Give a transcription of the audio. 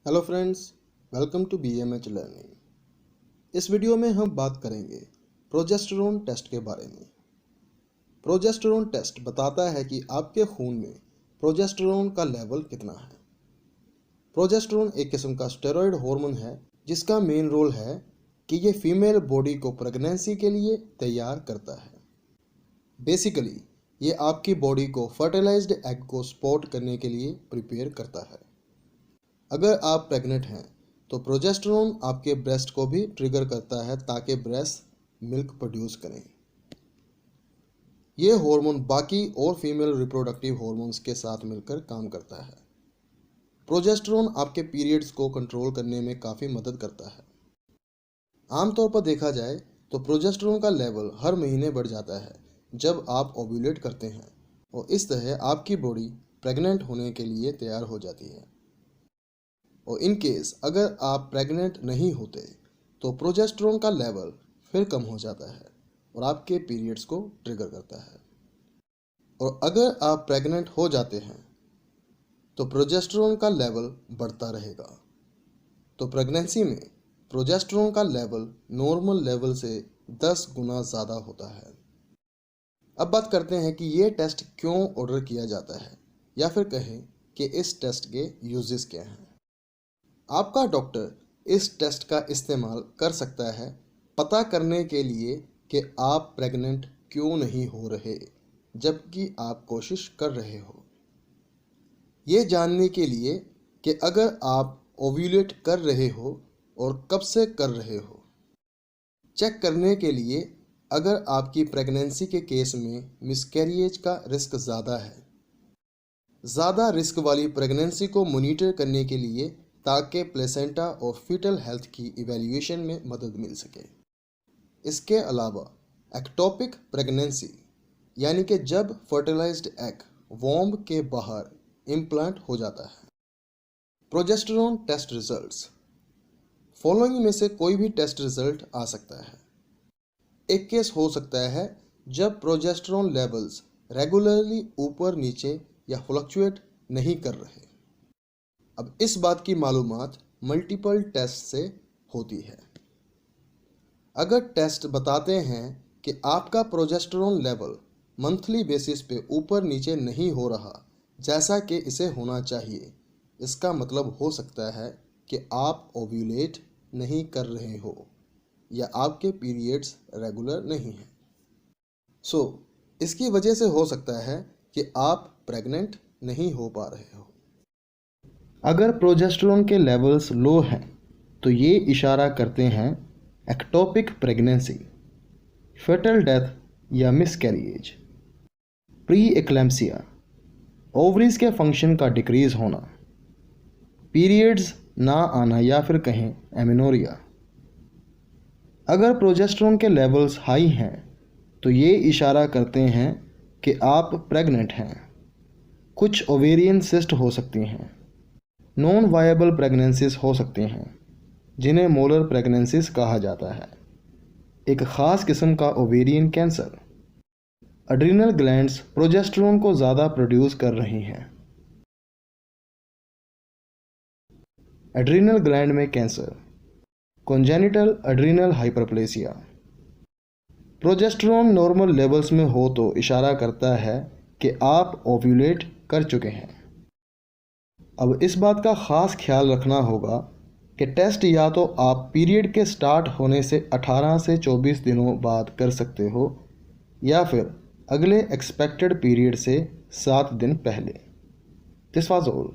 Hello friends, welcome to BMH learning. इस video में हम बात करेंगे प्रोजेस्टेरोन टेस्ट के बारे में। प्रोजेस्टेरोन टेस्ट बताता है कि आपके खून में प्रोजेस्टेरोन का लेवल कितना है। प्रोजेस्टेरोन एक किस्म का स्टेरॉयड हार्मोन है जिसका मेन रोल है कि ये फीमेल बॉडी को प्रेगनेंसी के लिए तैयार करता है। बेसिकली ये आपकी बॉडी को फर्टिलाइज्ड एग को सपोर्ट करने के लिए प्रिपेयर करता है। अगर आप प्रेग्नेंट हैं तो प्रोजेस्टेरोन आपके ब्रेस्ट को भी ट्रिगर करता है ताकि ब्रेस्ट मिल्क प्रोड्यूस करें। ये हार्मोन बाकी और फीमेल रिप्रोडक्टिव हार्मोन्स के साथ मिलकर काम करता है। प्रोजेस्टेरोन आपके पीरियड्स को कंट्रोल करने में काफ़ी मदद करता है। आमतौर पर देखा जाए तो प्रोजेस्टेरोन का लेवल हर महीने बढ़ जाता है जब आप ओव्यूलेट करते हैं और इस तरह आपकी बॉडी प्रेग्नेंट होने के लिए तैयार हो जाती है। और इन केस अगर आप प्रेग्नेंट नहीं होते तो प्रोजेस्टेरोन का लेवल फिर कम हो जाता है और आपके पीरियड्स को ट्रिगर करता है। और अगर आप प्रेग्नेंट हो जाते हैं तो प्रोजेस्टेरोन का लेवल बढ़ता रहेगा। तो प्रेगनेंसी में प्रोजेस्टेरोन का लेवल नॉर्मल लेवल से 10 गुना ज़्यादा होता है। अब बात करते हैं कि ये टेस्ट क्यों ऑर्डर किया जाता है या फिर कहें कि इस टेस्ट के यूजेस क्या हैं। आपका डॉक्टर इस टेस्ट का इस्तेमाल कर सकता है पता करने के लिए कि आप प्रेग्नेंट क्यों नहीं हो रहे जबकि आप कोशिश कर रहे हो। ये जानने के लिए कि अगर आप ओव्यूलेट कर रहे हो और कब से कर रहे हो। चेक करने के लिए अगर आपकी प्रेगनेंसी के केस में मिसकैरिएज का रिस्क ज़्यादा है। ज़्यादा रिस्क वाली प्रेगनेंसी को मॉनिटर करने के लिए ताकि प्लेसेंटा और फीटल हेल्थ की इवैल्यूएशन में मदद मिल सके। इसके अलावा एक्टोपिक प्रेगनेंसी यानी कि जब फर्टिलाइज्ड एग वॉम्ब के बाहर इम्प्लांट हो जाता है। प्रोजेस्टेरोन टेस्ट रिजल्ट्स फॉलोइंग में से कोई भी टेस्ट रिजल्ट आ सकता है। एक केस हो सकता है जब प्रोजेस्टेरोन लेवल्स रेगुलरली ऊपर नीचे या फ्लक्चुएट नहीं कर रहे। अब इस बात की मालूमात मल्टीपल टेस्ट से होती है। अगर टेस्ट बताते हैं कि आपका प्रोजेस्टेरोन लेवल मंथली बेसिस पे ऊपर नीचे नहीं हो रहा जैसा कि इसे होना चाहिए, इसका मतलब हो सकता है कि आप ओव्यूलेट नहीं कर रहे हो या आपके पीरियड्स रेगुलर नहीं हैं। इसकी वजह से हो सकता है कि आप प्रेग्नेंट नहीं हो पा रहे हो। अगर प्रोजेस्टेरोन के लेवल्स लो हैं तो ये इशारा करते हैं एक्टोपिक प्रेगनेंसी, फेटल डेथ या मिसकैरिएज, प्री एक्लेम्पसिया, ओवरीज के फंक्शन का डिक्रीज होना, पीरियड्स ना आना या फिर कहें एमेनोरिया। अगर प्रोजेस्टेरोन के लेवल्स हाई हैं तो ये इशारा करते हैं कि आप प्रेग्नेंट हैं। कुछ ओवेरियन सिस्ट हो सकती हैं। नॉन वायबल प्रेगनेंसीज हो सकती हैं जिन्हें मोलर प्रेगनेंसीज कहा जाता है। एक ख़ास किस्म का ovarian cancer. Adrenal glands progesterone को ज़्यादा प्रोड्यूस कर रही हैं। एड्रिनल ग्लैंड में cancer, congenital adrenal hyperplasia. Progesterone normal levels में हो तो इशारा करता है कि आप ओव्यूलेट कर चुके हैं। अब इस बात का ख़ास ख्याल रखना होगा कि टेस्ट या तो आप पीरियड के स्टार्ट होने से 18 से 24 दिनों बाद कर सकते हो या फिर अगले एक्सपेक्टेड पीरियड से 7 दिन पहले। This was all.